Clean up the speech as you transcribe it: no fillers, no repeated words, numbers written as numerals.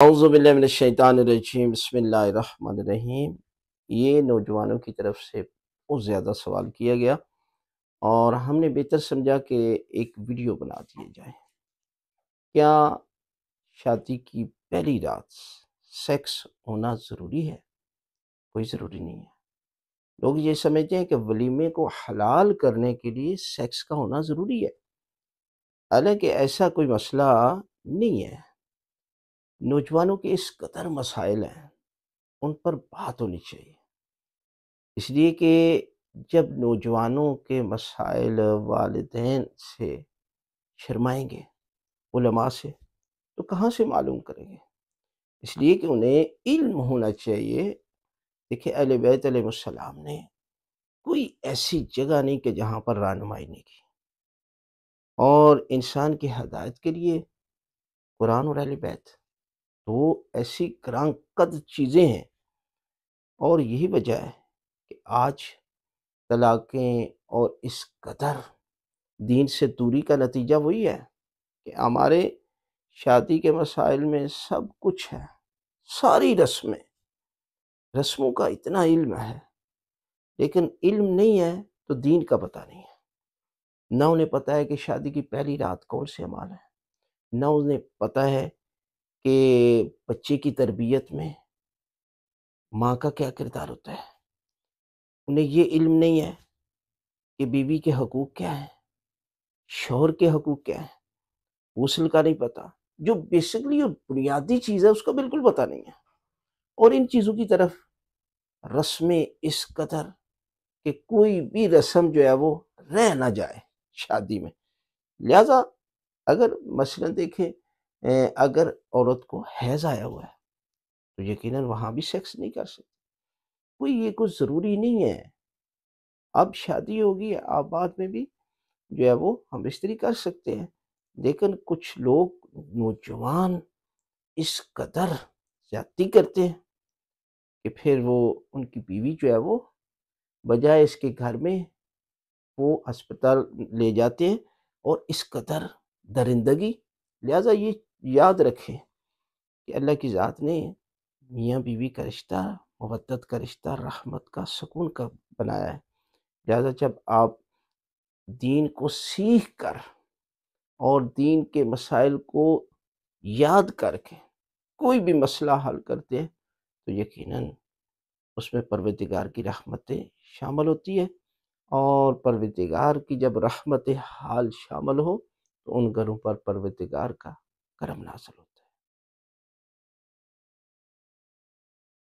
اعوذ باللہ من الشیطان الرجیم، بسم اللہ الرحمن الرحیم۔ یہ نوجوانوں کی طرف سے بہت زیادہ سوال کیا گیا اور ہم نے بہتر سمجھا کہ ایک ویڈیو بنا دیے جائے۔ کیا شادی کی پہلی رات سیکس ہونا ضروری ہے؟ کوئی ضروری نہیں ہے۔ لوگ یہ سمجھتے ہیں کہ ولیمے کو حلال کرنے کے لیے سیکس کا ہونا ضروری ہے، حالانکہ ایسا کوئی مسئلہ نہیں ہے۔ نوجوانوں کے اس قدر مسائل ہیں، ان پر بات ہونی چاہیے، اس لیے کہ جب نوجوانوں کے مسائل والدین سے شرمائیں گے، علماء سے، تو کہاں سے معلوم کریں گے؟ اس لیے کہ انہیں علم ہونا چاہیے۔ دیکھیں، اہل بیت علیہ السلام نے کوئی ایسی جگہ نہیں کہ جہاں پر رہنمائی نہیں کی، اور انسان کی ہدایت کے لیے قرآن اور اہل بیت تو ایسی گراں قدر چیزیں ہیں، اور یہی وجہ ہے کہ آج طلاقیں اور اس قدر دین سے دوری کا نتیجہ وہی ہے کہ ہمارے شادی کے مسائل میں سب کچھ ہے، ساری رسموں کا اتنا علم ہے، لیکن علم نہیں ہے تو دین کا پتہ نہیں ہے۔ نہ انہیں پتہ ہے کہ شادی کی پہلی رات کون سے اعمال ہے، نہ انہیں پتہ ہے کہ بچے کی تربیت میں ماں کا کیا کردار ہوتا ہے۔ انہیں یہ علم نہیں ہے کہ بیوی کے حقوق کیا ہیں، شوہر کے حقوق کیا ہیں، غسل کا نہیں پتہ، جو بیسکلی اور بنیادی چیز ہے اس کا بالکل پتہ نہیں ہے، اور ان چیزوں کی طرف رسمیں اس قدر کہ کوئی بھی رسم جو ہے وہ رہ نہ جائے شادی میں۔ لہٰذا اگر مثلا دیکھیں، اگر عورت کو حیض آیا ہوا ہے تو یقیناً وہاں بھی سیکس نہیں کر سکتی، کوئی یہ کچھ ضروری نہیں ہے۔ اب شادی ہوگی، آپ بعد میں بھی جو ہے وہ ہم استری کر سکتے ہیں، لیکن کچھ لوگ نوجوان اس قدر زیادتی کرتے ہیں کہ پھر وہ ان کی بیوی جو ہے وہ بجائے اس کے گھر میں وہ اسپتال لے جاتے ہیں، اور اس قدر درندگی۔ لہٰذا یہ یاد رکھیں کہ اللہ کی ذات نے میاں بیوی کا رشتہ محبت کا رشتہ، رحمت کا، سکون کا بنایا ہے۔ لہٰذا جب آپ دین کو سیکھ کر اور دین کے مسائل کو یاد کر کے کوئی بھی مسئلہ حل کرتے ہیں تو یقیناً اس میں پروردگار کی رحمتیں شامل ہوتی ہے، اور پروردگار کی جب رحمت حال شامل ہو تو ان گھروں پر پروردگار کا کرم نازل ہوتا ہے۔